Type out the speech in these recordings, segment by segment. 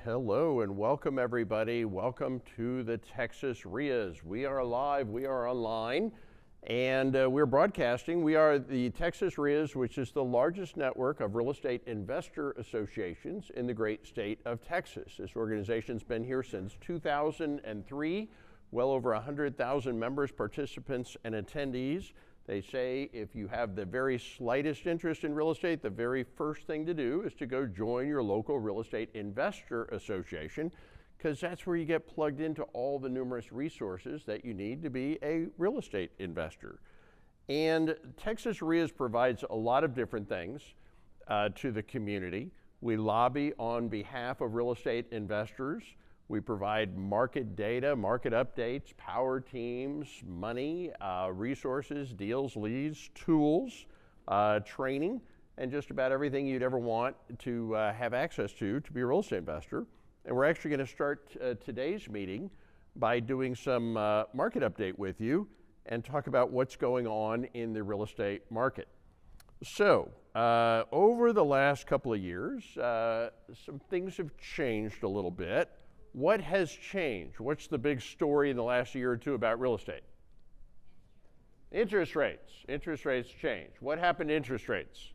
hello and welcome everybody. Welcome to the Texas REIAs. We are live, we are online, and we're broadcasting. We are the Texas REIAs, which is the largest network of real estate investor associations in the great state of Texas. This organization's been here since 2003, well over 100,000 members, participants, and attendees. They say if you have the very slightest interest in real estate, the very first thing to do is to go join your local real estate investor association, because that's where you get plugged into all the numerous resources that you need to be a real estate investor. And Texas REIAs provides a lot of different things to the community. We lobby on behalf of real estate investors. We provide market data, market updates, power teams, money, resources, deals, leads, tools, training, and just about everything you'd ever want to have access to be a real estate investor. And we're actually going to start today's meeting by doing some market update with you and talk about what's going on in the real estate market. So, over the last couple of years, some things have changed a little bit. What has changed? What's the big story in the last year or two about real estate? Interest rates. Interest rates change. What happened to interest rates?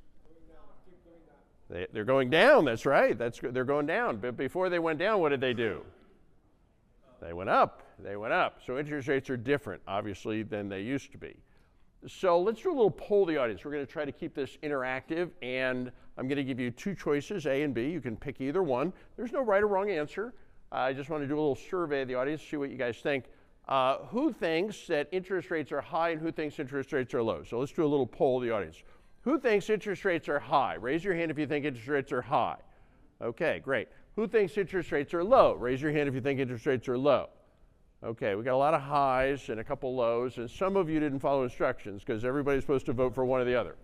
They're going down, that's right. They're going down. But before they went down, what did they do? They went up. They went up. So interest rates are different, obviously, than they used to be. So let's do a little poll of the audience. We're going to try to keep this interactive, and I'm going to give you two choices, A and B. You can pick either one. There's no right or wrong answer. I just want to do a little survey of the audience, see what you guys think. Who thinks that interest rates are high and who thinks interest rates are low? So let's do a little poll of the audience. Who thinks interest rates are high? Raise your hand if you think interest rates are high. Okay, great. Who thinks interest rates are low? Raise your hand if you think interest rates are low. Okay, we got a lot of highs and a couple lows, and some of you didn't follow instructions because everybody's supposed to vote for one or the other.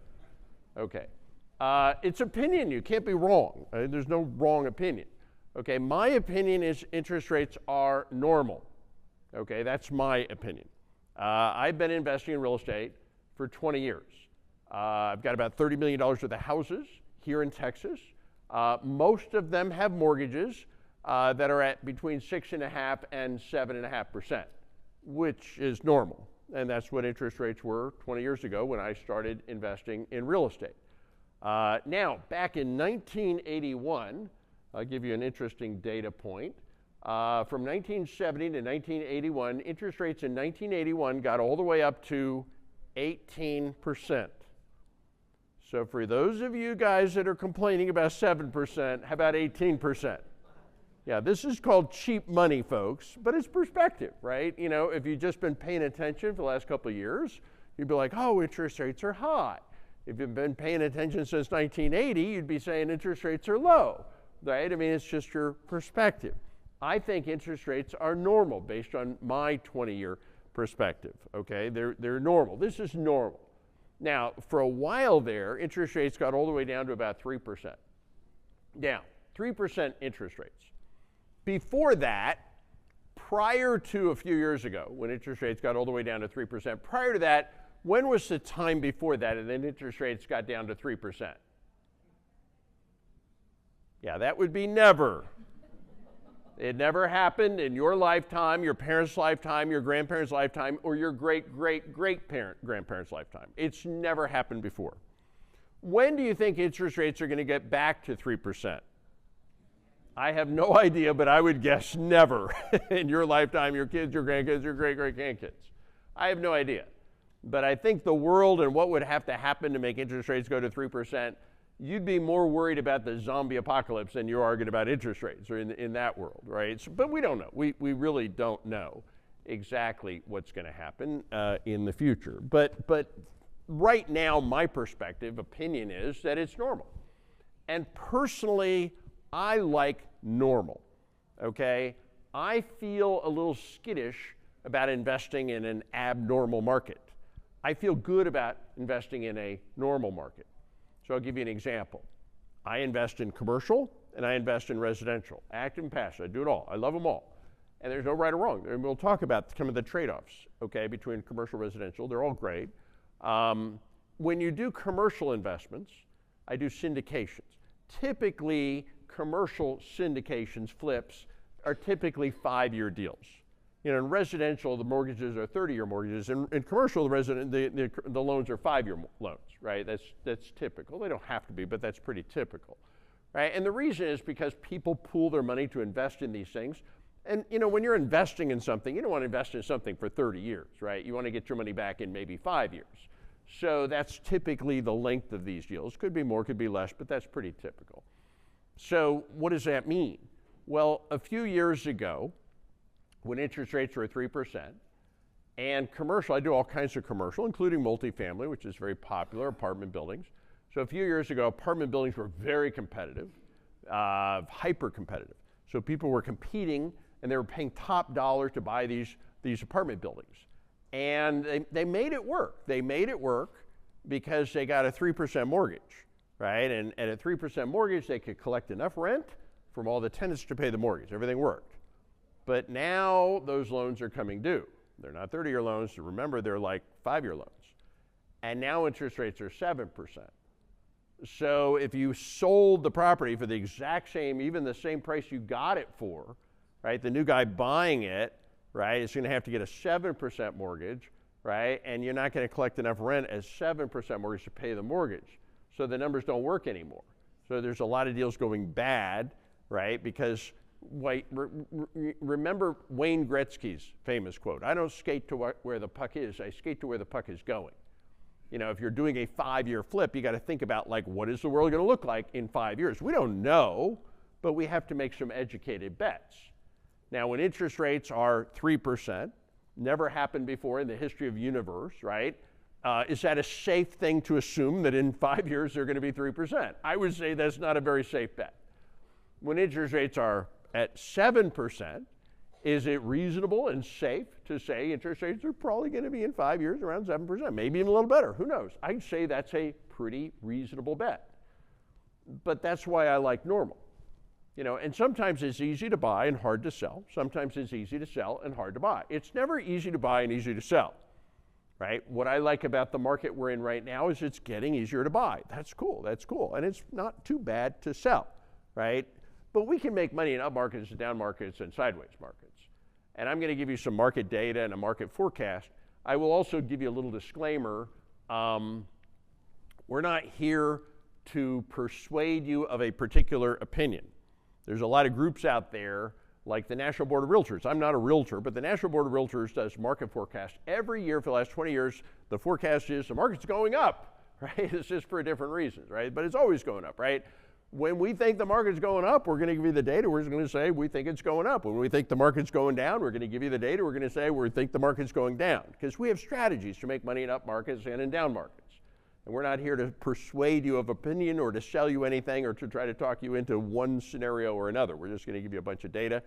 Okay. It's opinion. You can't be wrong. There's no wrong opinion. Okay, my opinion is interest rates are normal. Okay, that's my opinion. I've been investing in real estate for 20 years. I've got about $30 million worth of houses here in Texas. Most of them have mortgages that are at between 6.5% and 7.5%, which is normal. And that's what interest rates were 20 years ago when I started investing in real estate. Now, back in 1981, I'll give you an interesting data point. From 1970 to 1981, interest rates in 1981 got all the way up to 18%. So for those of you guys that are complaining about 7%, how about 18%? Yeah, this is called cheap money, folks, but it's perspective, right? You know, if you've just been paying attention for the last couple of years, you'd be like, oh, interest rates are high. If you've been paying attention since 1980, you'd be saying interest rates are low. Right? I mean, it's just your perspective. I think interest rates are normal based on my 20-year perspective, okay? They're normal. This is normal. Now, for a while there, interest rates got all the way down to about 3%. Down, 3% interest rates. Before that, prior to a few years ago, when interest rates got all the way down to 3%, prior to that, when was the time before that and then interest rates got down to 3%? Yeah, that would be never. It never happened in your lifetime, your parents' lifetime, your grandparents' lifetime, or your grandparents' lifetime. It's never happened before. When do you think interest rates are going to get back to 3%? I have no idea, but I would guess never in your lifetime, your kids, your grandkids, your great-great-grandkids. I have no idea. But I think the world and what would have to happen to make interest rates go to 3%, you'd be more worried about the zombie apocalypse than you are about interest rates or in that world, right? So, but we don't know. We really don't know exactly what's going to happen in the future. But right now, my opinion is that it's normal. And personally, I like normal, okay? I feel a little skittish about investing in an abnormal market. I feel good about investing in a normal market. So I'll give you an example. I invest in commercial and I invest in residential, active and passive. I do it all. I love them all. And there's no right or wrong. And we'll talk about some of the trade-offs, okay, between commercial and residential. They're all great. When you do commercial investments, I do syndications. Typically, commercial syndications, flips, are typically 5-year deals. You know, in residential, the mortgages are 30-year mortgages. In commercial, the loans are 5-year loans, right? That's typical. They don't have to be, but that's pretty typical, right? And the reason is because people pool their money to invest in these things. And, you know, when you're investing in something, you don't want to invest in something for 30 years, right? You want to get your money back in maybe 5 years. So that's typically the length of these deals. Could be more, could be less, but that's pretty typical. So what does that mean? Well, a few years ago, when interest rates were at 3%, and commercial, I do all kinds of commercial, including multifamily, which is very popular, apartment buildings. So a few years ago, apartment buildings were very competitive, hyper competitive. So people were competing and they were paying top dollar to buy these apartment buildings. And they made it work. They made it work because they got a 3% mortgage, right? And at a 3% mortgage, they could collect enough rent from all the tenants to pay the mortgage. Everything worked. But now those loans are coming due. They're not 30-year loans. So remember, they're like 5-year loans. And now interest rates are 7%. So if you sold the property for the exact same, even the same price you got it for, right, the new guy buying it, right, is going to have to get a 7% mortgage, right, and you're not going to collect enough rent as 7% mortgage to pay the mortgage. So the numbers don't work anymore. So there's a lot of deals going bad, right, because remember Wayne Gretzky's famous quote, "I don't skate to where the puck is, I skate to where the puck is going." You know, if you're doing a 5-year flip, you got to think about, like, what is the world going to look like in 5 years? We don't know, but we have to make some educated bets. Now, when interest rates are 3%, never happened before in the history of the universe, right? Is that a safe thing to assume that in 5 years they're going to be 3%? I would say that's not a very safe bet. When interest rates are at 7%, is it reasonable and safe to say interest rates are probably going to be in 5 years around 7%, maybe even a little better? Who knows? I'd say that's a pretty reasonable bet. But that's why I like normal. You know, and sometimes it's easy to buy and hard to sell. Sometimes it's easy to sell and hard to buy. It's never easy to buy and easy to sell, right? What I like about the market we're in right now is it's getting easier to buy. That's cool. That's cool. And it's not too bad to sell, right? But we can make money in up markets and down markets and sideways markets. And I'm going to give you some market data and a market forecast. I will also give you a little disclaimer. We're not here to persuade you of a particular opinion. There's a lot of groups out there, like the National Board of Realtors. I'm not a realtor, but the National Board of Realtors does market forecast every year for the last 20 years. The forecast is the market's going up, right? It's just for different reasons, right? But it's always going up, right? When we think the market's going up, we're going to give you the data. We're going to say we think it's going up. When we think the market's going down, we're going to give you the data. We're going to say we think the market's going down, because we have strategies to make money in up markets and in down markets. And we're not here to persuade you of opinion or to sell you anything or to try to talk you into one scenario or another. We're just going to give you a bunch of data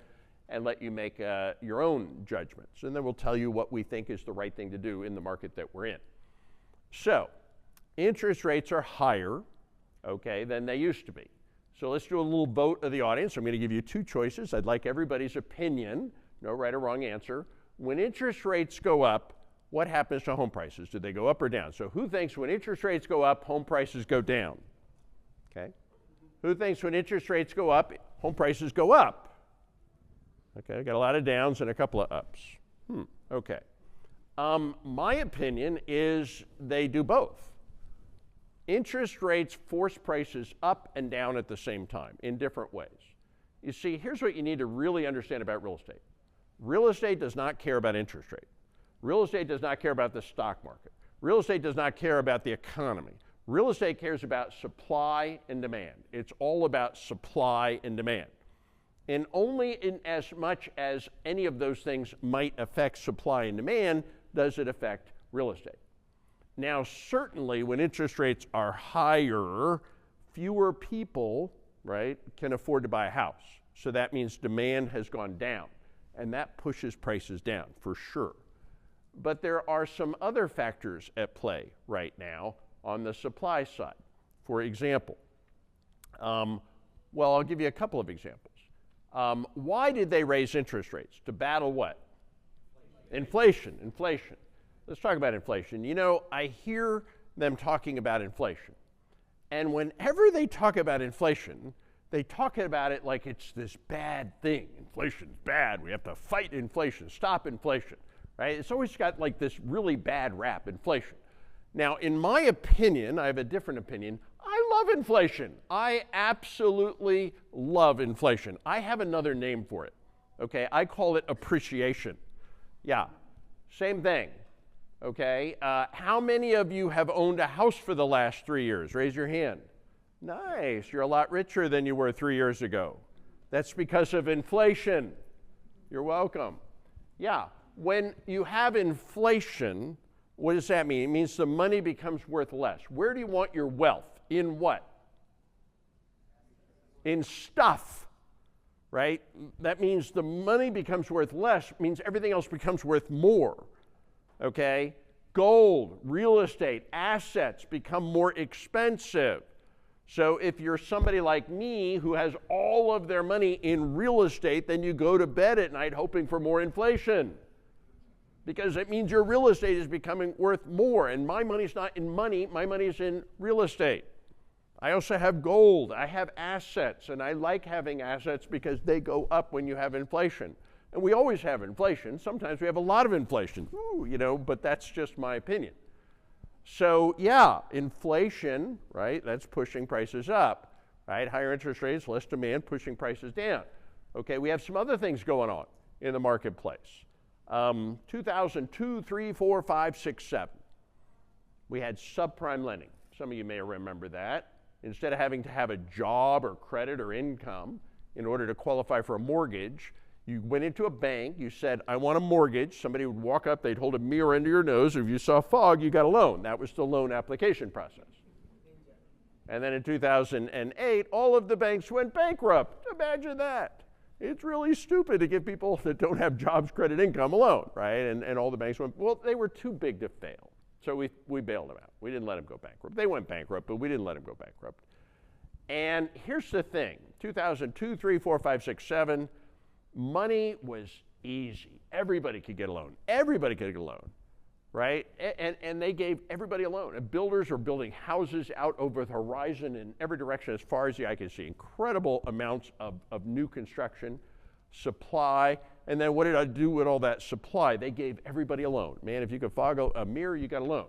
and let you make your own judgments. And then we'll tell you what we think is the right thing to do in the market that we're in. So interest rates are higher, okay, than they used to be. So let's do a little vote of the audience. I'm going to give you two choices. I'd like everybody's opinion, no right or wrong answer. When interest rates go up, what happens to home prices? Do they go up or down? So who thinks when interest rates go up, home prices go down? Okay. Who thinks when interest rates go up, home prices go up? Okay, I got a lot of downs and a couple of ups. Okay. My opinion is they do both. Interest rates force prices up and down at the same time in different ways. You see, here's what you need to really understand about real estate. Real estate does not care about interest rate. Real estate does not care about the stock market. Real estate does not care about the economy. Real estate cares about supply and demand. It's all about supply and demand. And only in as much as any of those things might affect supply and demand does it affect real estate. Now, certainly when interest rates are higher, fewer people, right, can afford to buy a house. So that means demand has gone down, and that pushes prices down for sure. But there are some other factors at play right now on the supply side. For example, well, I'll give you a couple of examples. Why did they raise interest rates? To battle what? Inflation. Inflation. Let's talk about inflation. You know, I hear them talking about inflation. And whenever they talk about inflation, they talk about it like it's this bad thing. Inflation's bad. We have to fight inflation, stop inflation, right? It's always got like this really bad rap, inflation. Now, in my opinion, I have a different opinion. I love inflation. I absolutely love inflation. I have another name for it, okay? I call it appreciation. Yeah, same thing, okay? How many of you have owned a house for the last 3 years? Raise your hand. Nice, you're a lot richer than you were 3 years ago. That's because of inflation. You're welcome. Yeah, when you have inflation, what does that mean? It means the money becomes worth less. Where do you want your wealth? In what? In stuff, right? That means the money becomes worth less, means everything else becomes worth more, okay? Gold, real estate, assets become more expensive. So if you're somebody like me who has all of their money in real estate, then you go to bed at night hoping for more inflation, because it means your real estate is becoming worth more. And my money's not in money, my money's in real estate. I also have gold, I have assets, and I like having assets because they go up when you have inflation. And we always have inflation. Sometimes we have a lot of inflation, but that's just my opinion. So yeah, inflation, right, that's pushing prices up, right? Higher interest rates, less demand, pushing prices down. Okay, we have some other things going on in the marketplace. 2002, 3, 4, 5, 6, 7. We had subprime lending. Some of you may remember that. Instead of having to have a job or credit or income in order to qualify for a mortgage, you went into a bank, you said, I want a mortgage. Somebody would walk up, they'd hold a mirror under your nose. If you saw fog, you got a loan. That was the loan application process. And then in 2008, all of the banks went bankrupt. Imagine that. It's really stupid to give people that don't have jobs, credit, income a loan, right? And all the banks went, well, they were too big to fail. So we bailed them out. We didn't let them go bankrupt. They went bankrupt, but we didn't let them go bankrupt. And here's the thing, 2002, 3, 4, 5, 6, 7, money was easy. Everybody could get a loan. Everybody could get a loan, right? And they gave everybody a loan. And builders were building houses out over the horizon in every direction as far as the eye could see. Incredible amounts of new construction, supply. And then what did I do with all that supply? They gave everybody a loan. Man, if you could fog a mirror, you got a loan.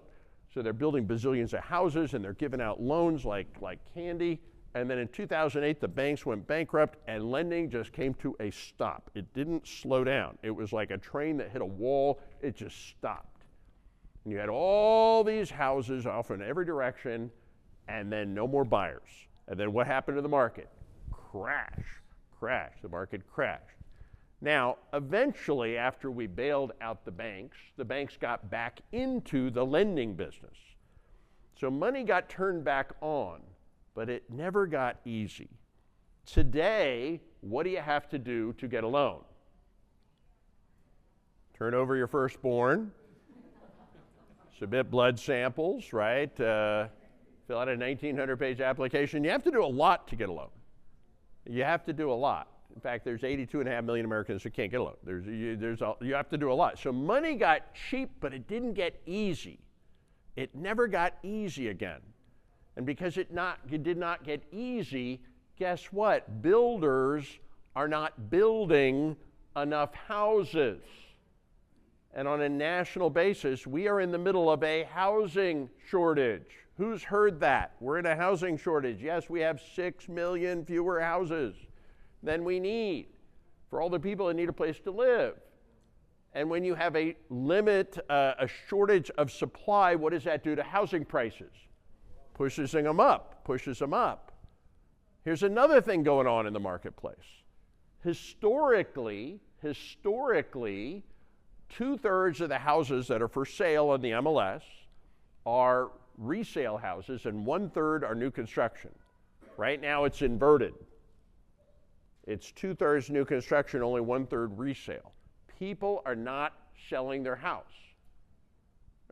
So they're building bazillions of houses and they're giving out loans like candy. And then in 2008, the banks went bankrupt and lending just came to a stop. It didn't slow down. It was like a train that hit a wall. It just stopped. And you had all these houses off in every direction and then no more buyers. And then what happened to the market? Crash. The market crashed. Now, eventually, after we bailed out the banks got back into the lending business. So money got turned back on, but it never got easy. Today, what do you have to do to get a loan? Turn over your firstborn, submit blood samples, right? Fill out a 1,900-page application. You have to do a lot to get a loan. You have to do a lot. In fact, there's 82.5 million Americans who can't get a loan. You have to do a lot. So money got cheap, but it didn't get easy. It never got easy again. And because it did not get easy, guess what? Builders are not building enough houses. And on a national basis, we are in the middle of a housing shortage. Who's heard that? We're in a housing shortage. Yes, we have 6 million fewer houses than we need for all the people that need a place to live. And when you have a a shortage of supply, what does that do to housing prices? Pushes them up. Here's another thing going on in the marketplace. Historically, 2/3 of the houses that are for sale on the MLS are resale houses and 1/3 are new construction. Right now it's inverted. It's 2/3 new construction, only 1/3 resale. People are not selling their house,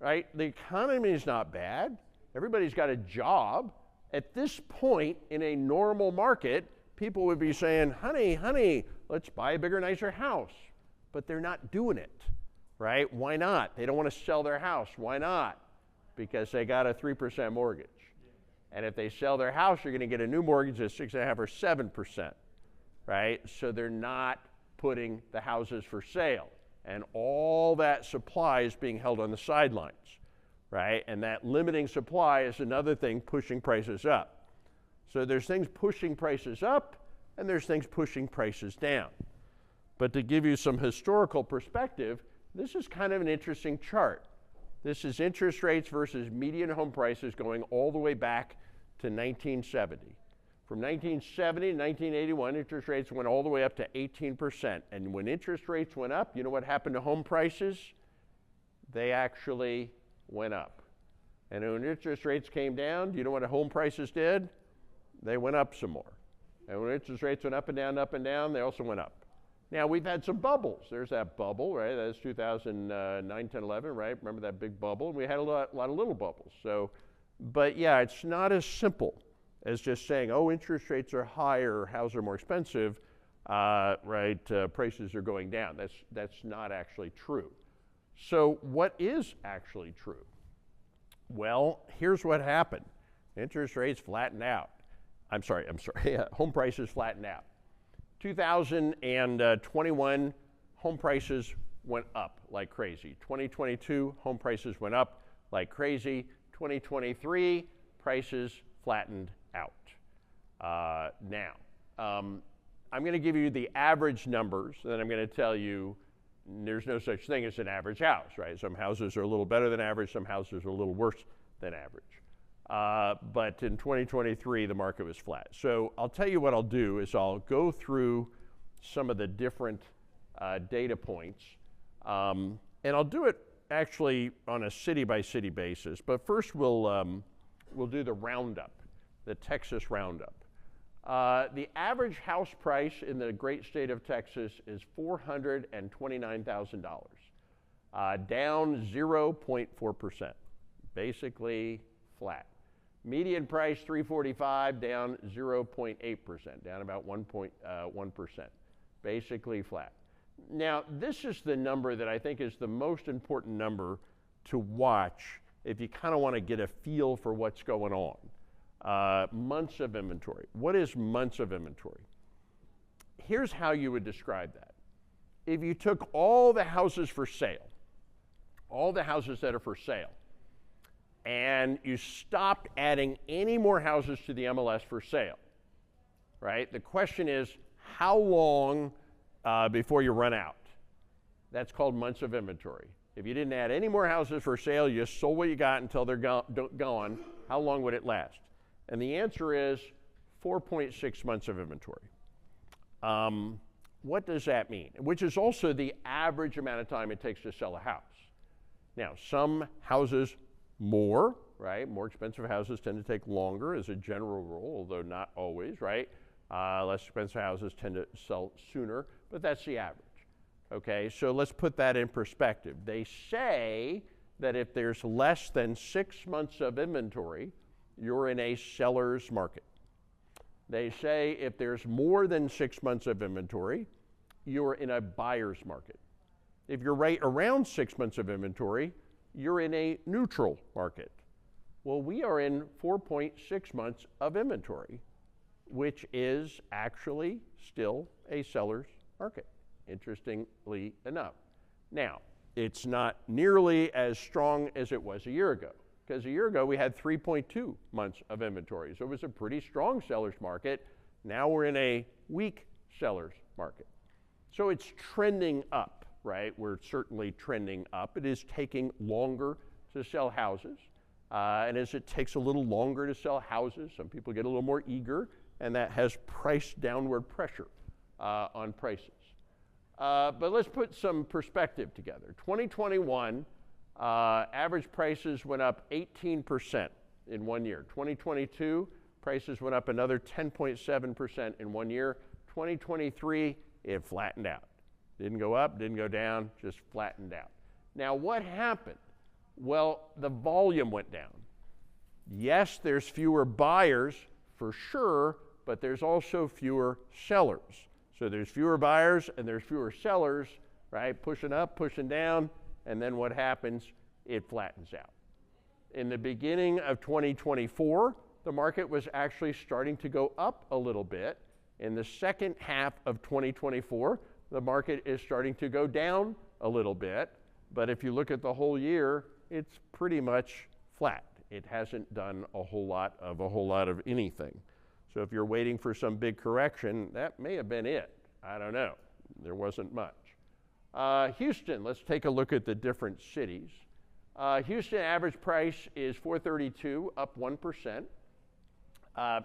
right? The economy is not bad. Everybody's got a job. At this point in a normal market, people would be saying, honey, let's buy a bigger, nicer house. But they're not doing it, right? Why not? They don't want to sell their house. Why not? Because they got a 3% mortgage. And if they sell their house, you're going to get a new mortgage at 6.5 or 7%, right? So they're not putting the houses for sale. And all that supply is being held on the sidelines, right? And that limiting supply is another thing pushing prices up. So there's things pushing prices up, and there's things pushing prices down. But to give you some historical perspective, this is kind of an interesting chart. This is interest rates versus median home prices going all the way back to 1970. From 1970 to 1981, interest rates went all the way up to 18%. And when interest rates went up, you know what happened to home prices? They actually went up. And when interest rates came down, do you know what home prices did? They went up some more. And when interest rates went up and down, they also went up. Now, we've had some bubbles. There's that bubble, right? That's 2009, 10, 11, right? Remember that big bubble? And we had a lot of little bubbles. So, but yeah, it's not as simple as just saying, oh, interest rates are higher, houses are more expensive, right? Prices are going down. That's not actually true. So what is actually true? Well, here's what happened. Interest rates flattened out. I'm sorry, home prices flattened out. 2021, home prices went up like crazy. 2022, home prices went up like crazy. 2023, prices flattened out. Now, I'm going to give you the average numbers, and then I'm going to tell you there's no such thing as an average house, right? Some houses are a little better than average, some houses are a little worse than average. But in 2023, the market was flat. So I'll tell you what I'll do is I'll go through some of the different data points, and I'll do it actually on a city-by-city basis. But first, we'll do the roundup, the Texas roundup. The average house price in the great state of Texas is $429,000, down 0.4%, basically flat. Median price $345,000, down 0.8%, down about 1.1%, basically flat. Now, this is the number that I think is the most important number to watch if you kind of want to get a feel for what's going on. Months of inventory. What is months of inventory? Here's how you would describe that. If you took all the houses for sale, all the houses that are for sale, and you stopped adding any more houses to the MLS for sale, right? The question is, how long before you run out? That's called months of inventory. If you didn't add any more houses for sale, you just sold what you got until they're gone, how long would it last? And the answer is 4.6 months of inventory. What does that mean? Which is also the average amount of time it takes to sell a house. Now, some houses more, right? More expensive houses tend to take longer as a general rule, although not always, right? Less expensive houses tend to sell sooner, but that's the average. Okay, so let's put that in perspective. They say that if there's less than 6 months of inventory, you're in a seller's market. They say if there's more than 6 months of inventory, you're in a buyer's market. If you're right around 6 months of inventory, you're in a neutral market. Well, we are in 4.6 months of inventory, which is actually still a seller's market, interestingly enough. Now, it's not nearly as strong as it was a year ago, because a year ago we had 3.2 months of inventory. So it was a pretty strong seller's market. Now we're in a weak seller's market. So it's trending up. Right, we're certainly trending up. It is taking longer to sell houses. And as it takes a little longer to sell houses, some people get a little more eager, and that has downward pressure on prices. But let's put some perspective together. 2021, average prices went up 18% in 1 year. 2022, prices went up another 10.7% in 1 year. 2023, it flattened out. Didn't go up, didn't go down, just flattened out. Now, what happened? Well, the volume went down. Yes, there's fewer buyers for sure, but there's also fewer sellers. So there's fewer buyers and there's fewer sellers, right? Pushing up, pushing down, and then what happens? It flattens out. In the beginning of 2024, the market was actually starting to go up a little bit. In the second half of 2024, the market is starting to go down a little bit. But if you look at the whole year, it's pretty much flat. It hasn't done a whole lot of anything. So if you're waiting for some big correction, that may have been it. I don't know. There wasn't much. Houston, let's take a look at the different cities. Houston average price is $432, up 1%.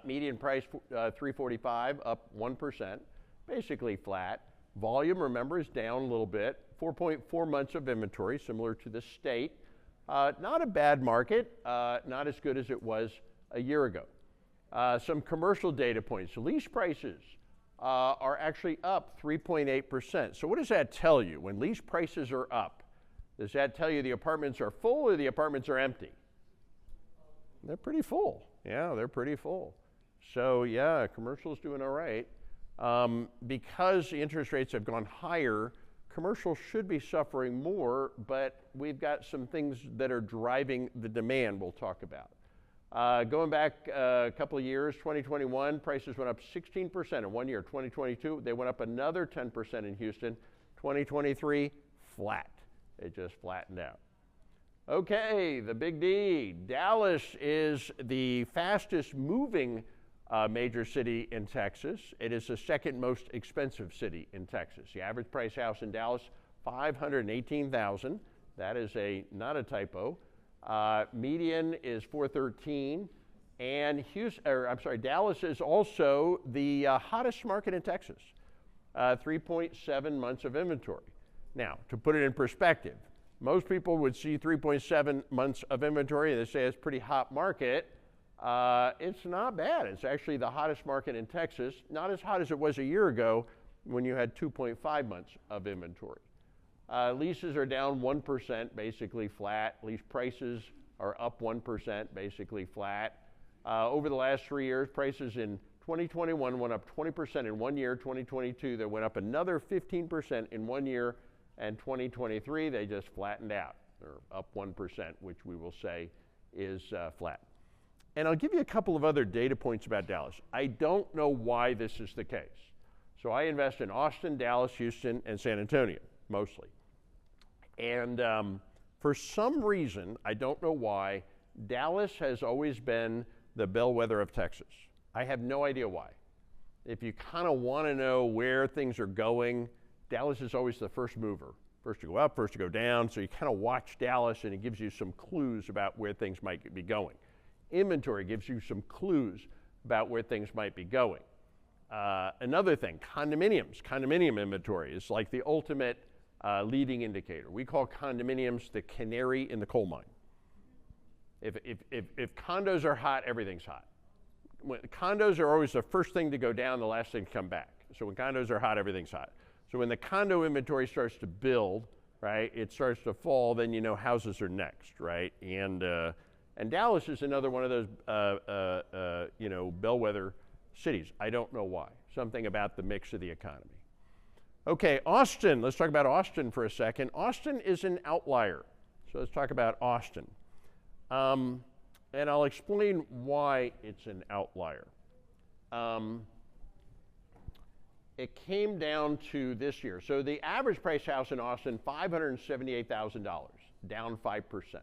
Median price $345, up 1%, basically flat. Volume, remember, is down a little bit. 4.4 months of inventory, similar to the state. Not a bad market, not as good as it was a year ago. Some commercial data points. Lease prices are actually up 3.8%. So what does that tell you? When lease prices are up, does that tell you the apartments are full or the apartments are empty? They're pretty full. Yeah, they're pretty full. So yeah, commercial's doing all right. Because the interest rates have gone higher, commercial should be suffering more, but we've got some things that are driving the demand we'll talk about. Going back a couple of years, 2021, prices went up 16% in 1 year. 2022, they went up another 10% in Houston. 2023, flat. It just flattened out. Okay, the big D. Dallas is the fastest moving major city in Texas. It is the second most expensive city in Texas. The average price house in Dallas, $518,000. That is not a typo. Median is $413, and Dallas is also the hottest market in Texas. 3.7 months of inventory. Now, to put it in perspective, most people would see 3.7 months of inventory and they say it's a pretty hot market. It's not bad. It's actually the hottest market in Texas, not as hot as it was a year ago when you had 2.5 months of inventory. Leases are down 1%, basically flat. Lease prices are up 1%, basically flat. Over the last 3 years, prices in 2021 went up 20% in 1 year. 2022, they went up another 15% in 1 year. And 2023, they just flattened out. They're up 1%, which we will say is flat. And I'll give you a couple of other data points about Dallas. I don't know why this is the case. So I invest in Austin, Dallas, Houston, and San Antonio, mostly. And for some reason, I don't know why, Dallas has always been the bellwether of Texas. I have no idea why. If you kind of want to know where things are going, Dallas is always the first mover. First to go up, first to go down. So you kind of watch Dallas and it gives you some clues about where things might be going. Inventory gives you some clues about where things might be going. Another thing, condominiums. Condominium inventory is like the ultimate leading indicator. We call condominiums the canary in the coal mine. If condos are hot, everything's hot. Condos are always the first thing to go down, the last thing to come back. So when condos are hot, everything's hot. So when the condo inventory starts to build, right, it starts to fall, then you know houses are next, right? And Dallas is another one of those, bellwether cities. I don't know why. Something about the mix of the economy. Okay, Austin. Let's talk about Austin for a second. Austin is an outlier. So let's talk about Austin. And I'll explain why it's an outlier. It came down to this year. So the average price house in Austin, $578,000, down 5%.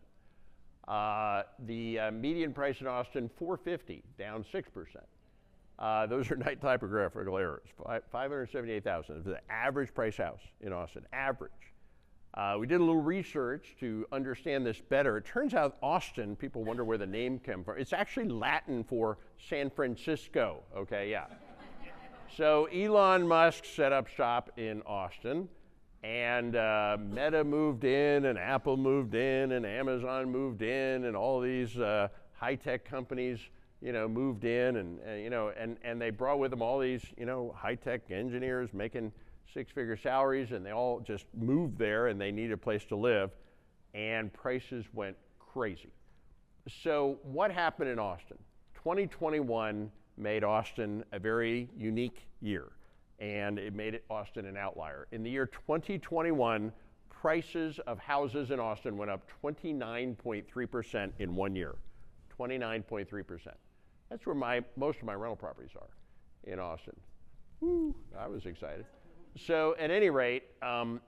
The median price in Austin, $450, down 6%. Those are nice typographical errors. $578,000 is the average price house in Austin, average. We did a little research to understand this better. It turns out Austin, people wonder where the name came from. It's actually Latin for San Francisco, okay, yeah. So Elon Musk set up shop in Austin, and Meta moved in, and Apple moved in, and Amazon moved in, and all these high-tech companies, moved in, and they brought with them all these, high-tech engineers making six-figure salaries, and they all just moved there, and they needed a place to live, and prices went crazy. So what happened in Austin? 2021 made Austin a very unique year, and it made Austin an outlier. In the year 2021, prices of houses in Austin went up 29.3% in 1 year, 29.3%. That's where most of my rental properties are, in Austin. Woo, I was excited. So at any rate,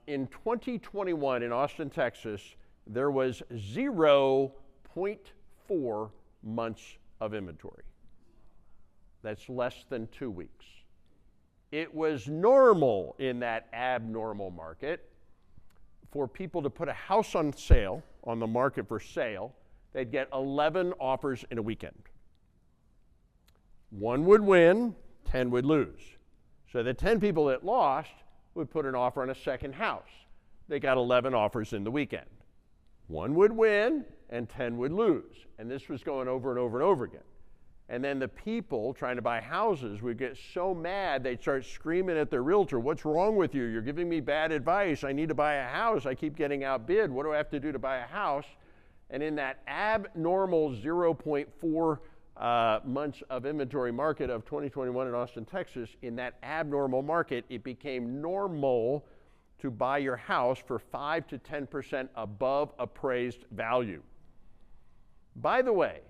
in 2021 in Austin, Texas, there was 0.4 months of inventory. That's less than 2 weeks. It was normal in that abnormal market for people to put a house on sale, on the market for sale. They'd get 11 offers in a weekend. 1 would win, 10 would lose. So the 10 people that lost would put an offer on a second house. They got 11 offers in the weekend. 1 would win and 10 would lose. And this was going over and over and over again. And then the people trying to buy houses would get so mad, they'd start screaming at their realtor, "What's wrong with you? You're giving me bad advice. I need to buy a house. I keep getting outbid. What do I have to do to buy a house?" And in that abnormal 0.4 months of inventory market of 2021 in Austin, Texas, in that abnormal market, it became normal to buy your house for 5 to 10% above appraised value. By the way,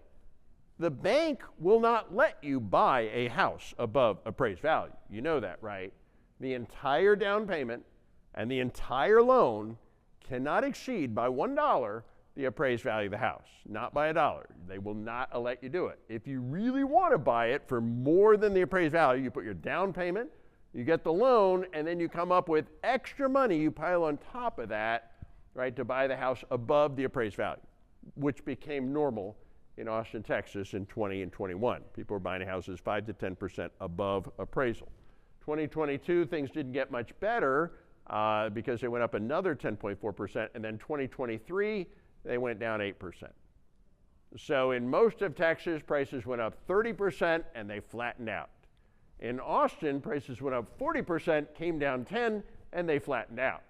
the bank will not let you buy a house above appraised value. You know that, right? The entire down payment and the entire loan cannot exceed by $1 the appraised value of the house, not by $1. They will not let you do it. If you really want to buy it for more than the appraised value, you put your down payment, you get the loan, and then you come up with extra money you pile on top of that, right, to buy the house above the appraised value, which became normal in Austin, Texas in 20 and 21. People were buying houses 5 to 10% above appraisal. 2022, things didn't get much better because they went up another 10.4%, and then 2023, they went down 8%. So in most of Texas, prices went up 30% and they flattened out. In Austin, prices went up 40%, came down 10, and they flattened out.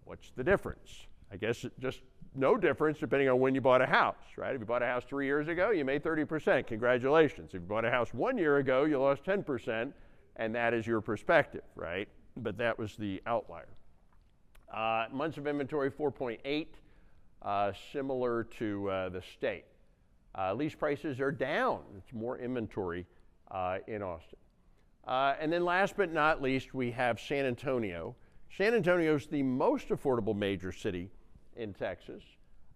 What's the difference? I guess just no difference depending on when you bought a house, right? If you bought a house 3 years ago, you made 30%. Congratulations. If you bought a house 1 year ago, you lost 10%, and that is your perspective, right? But that was the outlier. Months of inventory, 4.8, similar to the state. Lease prices are down. It's more inventory in Austin. And then last but not least, we have San Antonio. San Antonio is the most affordable major city in Texas.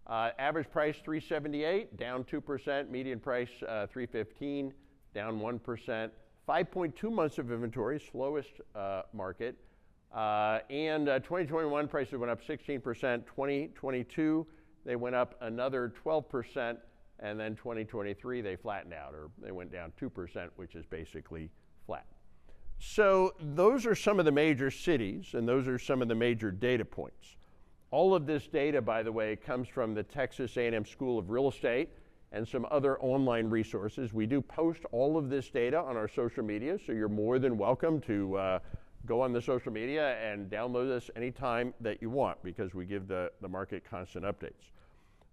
Average price $378, down 2%. Median price $315, down 1%. 5.2 months of inventory, slowest market. And 2021 prices went up 16%. 2022 they went up another 12%, and then 2023 they flattened out, or they went down 2%, which is basically flat. So those are some of the major cities, and those are some of the major data points. All of this data, by the way, comes from the Texas A&M School of Real Estate and some other online resources. We do post all of this data on our social media, so you're more than welcome to go on the social media and download this anytime that you want, because we give the market constant updates.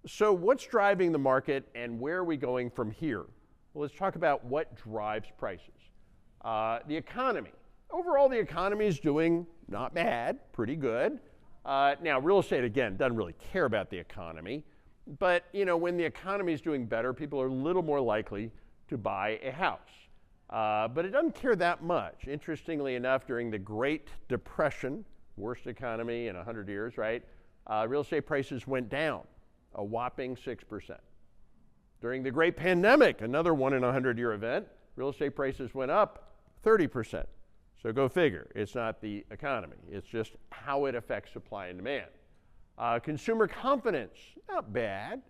So what's driving the market and where are we going from here? Well, let's talk about what drives prices. The economy. Overall, the economy is doing not bad, pretty good. Now, real estate, again, doesn't really care about the economy. But, you know, when the economy is doing better, people are a little more likely to buy a house. But it doesn't care that much. Interestingly enough, during the Great Depression, worst economy in 100 years, right? Real estate prices went down a whopping 6%. During the Great Pandemic, another 1 in a 100-year event, real estate prices went up 30%. So go figure. It's not the economy. It's just how it affects supply and demand. Consumer confidence, not bad.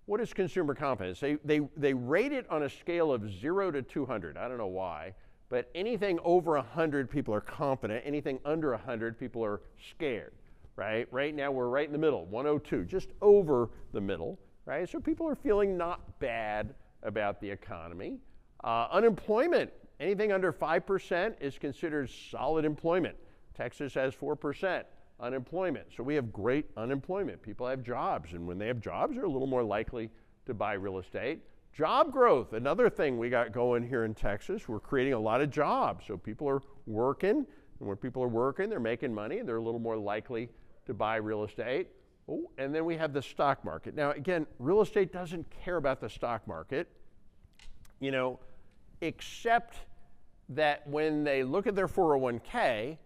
What is consumer confidence? They rate it on a scale of 0 to 200. I don't know why, but anything over 100, people are confident. Anything under 100, people are scared, right? Right now, we're right in the middle, 102, just over the middle, right? So people are feeling not bad about the economy. Unemployment, anything under 5% is considered solid employment. Texas has 4% unemployment. So we have great unemployment. People have jobs, and when they have jobs, they're a little more likely to buy real estate. Job growth, another thing we got going here in Texas. We're creating a lot of jobs. So people are working, and when people are working, they're making money, and they're a little more likely to buy real estate. Oh, and then we have the stock market. Now, again, real estate doesn't care about the stock market. you know, except that when they look at their 401k,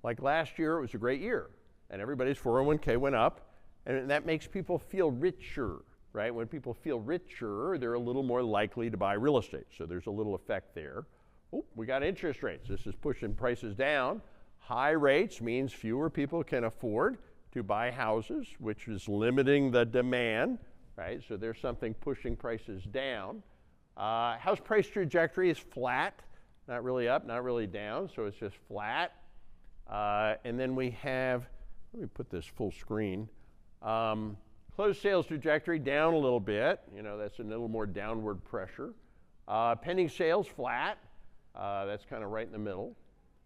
like last year, it was a great year, and everybody's 401k went up, and that makes people feel richer, right? When people feel richer, they're a little more likely to buy real estate, so there's a little effect there. Oh, we got interest rates. This is pushing prices down. High rates means fewer people can afford to buy houses, which is limiting the demand, right? So there's something pushing prices down. House price trajectory is flat, not really up, not really down, so it's just flat. And then we have, let me put this full screen. Closed sales trajectory down a little bit. You know, that's a little more downward pressure. Pending sales flat. That's kind of right in the middle.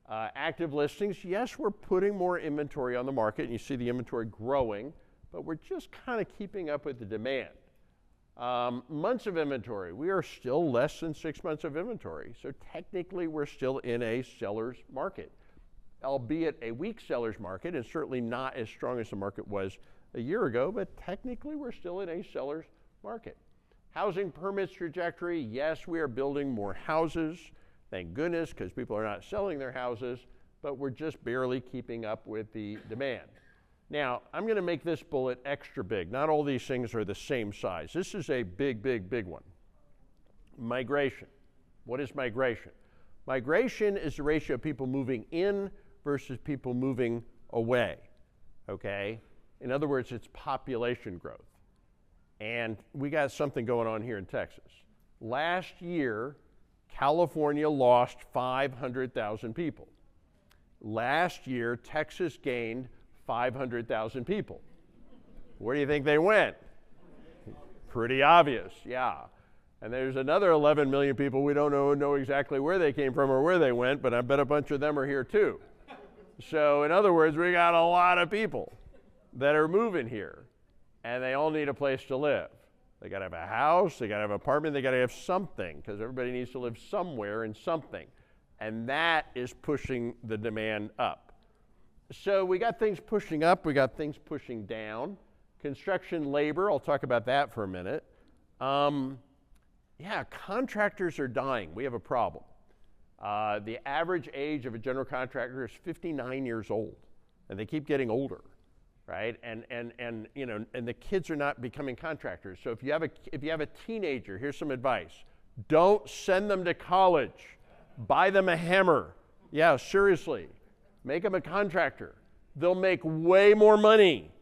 Active listings, yes, we're putting more inventory on the market, and you see the inventory growing, but we're just kind of keeping up with the demand. Months of inventory, we are still less than 6 months of inventory, so technically we're still in a seller's market, albeit a weak seller's market, and certainly not as strong as the market was a year ago, but technically we're still in a seller's market. Housing permits trajectory, yes, we are building more houses, thank goodness, because people are not selling their houses, but we're just barely keeping up with the demand. Now, I'm going to make this bullet extra big. Not all these things are the same size. This is a big, big, big one. Migration. What is migration? Migration is the ratio of people moving in versus people moving away, okay? In other words, it's population growth. And we got something going on here in Texas. Last year, California lost 500,000 people. Last year, Texas gained 500,000 people. Where do you think they went? Pretty obvious, yeah. And there's another 11 million people we don't know exactly where they came from or where they went, but I bet a bunch of them are here too. So in other words, we got a lot of people that are moving here, and they all need a place to live. They got to have a house, they got to have an apartment, they got to have something, because everybody needs to live somewhere in something. And that is pushing the demand up. So we got things pushing up, we got things pushing down. Construction labor, I'll talk about that for a minute. Yeah, contractors are dying. We have a problem. The average age of a general contractor is 59 years old, and they keep getting older, right? And you know, and the kids are not becoming contractors. So if you have a teenager, here's some advice: don't send them to college. Buy them a hammer. Yeah, seriously. Make them a contractor. They'll make way more money.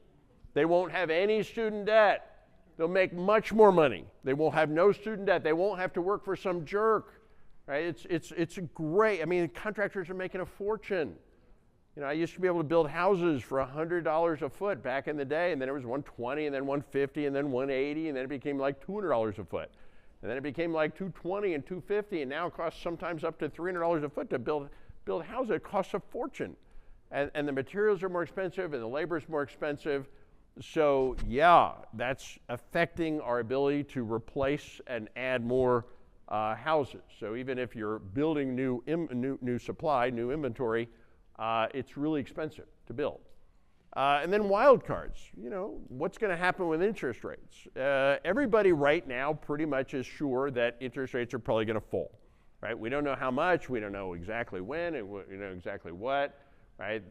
They won't have any student debt. They'll make much more money. They won't have no student debt. They won't have to work for some jerk, right? It's a great, I mean, contractors are making a fortune. You know, I used to be able to build houses for $100 a foot back in the day, and then it was $120, and then $150, and then $180, and then it became like $200 a foot. And then it became like $220 and $250, and now it costs sometimes up to $300 a foot to build houses. It costs a fortune. And the materials are more expensive, and the labor is more expensive. So yeah, that's affecting our ability to replace and add more houses. So even if you're building new supply, new inventory, it's really expensive to build. And then wild cards, you know, what's going to happen with interest rates? Everybody right now pretty much is sure that interest rates are probably going to fall, right? We don't know how much, we don't know exactly when, and we know exactly what, right?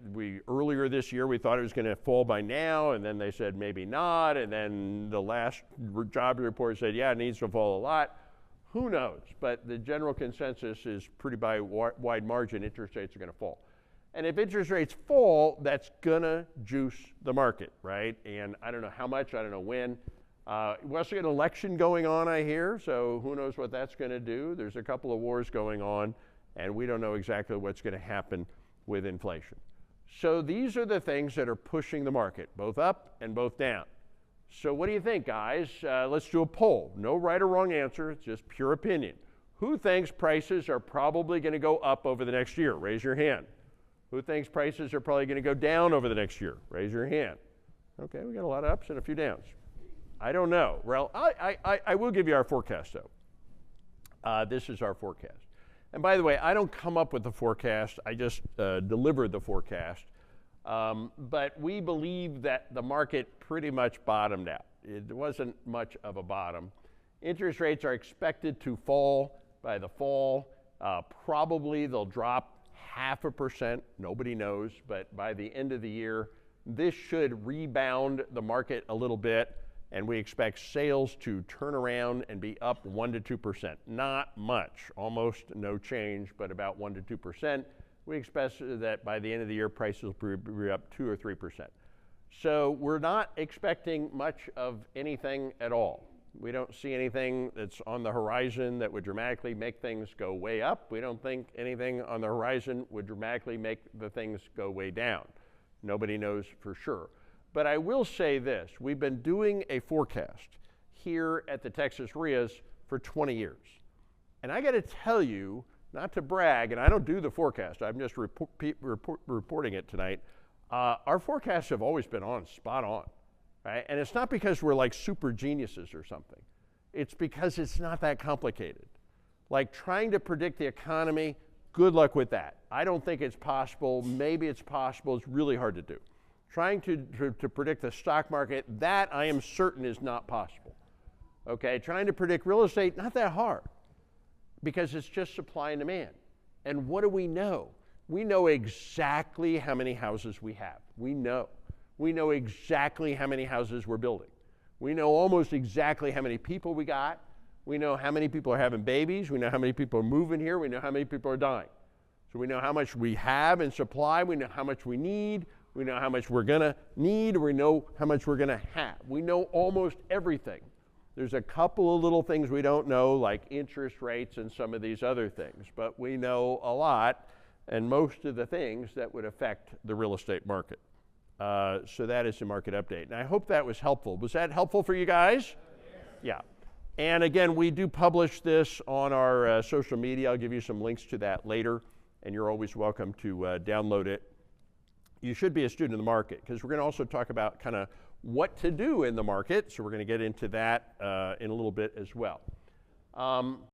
Earlier this year we thought it was going to fall by now, and then they said maybe not, and then the last job report said, yeah, it needs to fall a lot. Who knows? But the general consensus is pretty by wide margin, interest rates are going to fall. And if interest rates fall, that's gonna juice the market, right? And I don't know how much, I don't know when. We also got an election going on, I hear, so who knows what that's gonna do. There's a couple of wars going on, and we don't know exactly what's gonna happen with inflation. So these are the things that are pushing the market, both up and both down. So what do you think, guys? Let's do a poll. No right or wrong answer, it's just pure opinion. Who thinks prices are probably gonna go up over the next year? Raise your hand. Who thinks prices are probably going to go down over the next year? Raise your hand. Okay, we got a lot of ups and a few downs. I don't know. Well, I will give you our forecast, though. This is our forecast. And by the way, I don't come up with the forecast. I just deliver the forecast. But we believe that the market pretty much bottomed out. It wasn't much of a bottom. Interest rates are expected to fall by the fall. Probably they'll drop 0.5%, nobody knows, but by the end of the year, this should rebound the market a little bit, and we expect sales to turn around and be up 1 to 2%. Not much, almost no change, but about 1 to 2%. We expect that by the end of the year, prices will be up 2 or 3%. So we're not expecting much of anything at all. We don't see anything that's on the horizon that would dramatically make things go way up. We don't think anything on the horizon would dramatically make the things go way down. Nobody knows for sure. But I will say this, we've been doing a forecast here at the Texas REIAs for 20 years. And I gotta tell you, not to brag, and I don't do the forecast, I'm just reporting it tonight, our forecasts have always been spot on. Right? And it's not because we're like super geniuses or something. It's because it's not that complicated. Like trying to predict the economy, good luck with that. I don't think it's possible. Maybe it's possible. It's really hard to do. Trying to predict the stock market, that I am certain is not possible. Okay, trying to predict real estate, not that hard because it's just supply and demand. And what do we know? We know exactly how many houses we have. We know. We know exactly how many houses we're building. We know almost exactly how many people we got. We know how many people are having babies. We know how many people are moving here. We know how many people are dying. So we know how much we have in supply. We know how much we need. We know how much we're gonna need. We know how much we're gonna have. We know almost everything. There's a couple of little things we don't know, like interest rates and some of these other things, but we know a lot and most of the things that would affect the real estate market. So that is the market update. And I hope that was helpful. Was that helpful for you guys? Yeah. And again, we do publish this on our social media. I'll give you some links to that later, and you're always welcome to download it. You should be a student of the market, because we're going to also talk about kind of what to do in the market. So we're going to get into that in a little bit as well.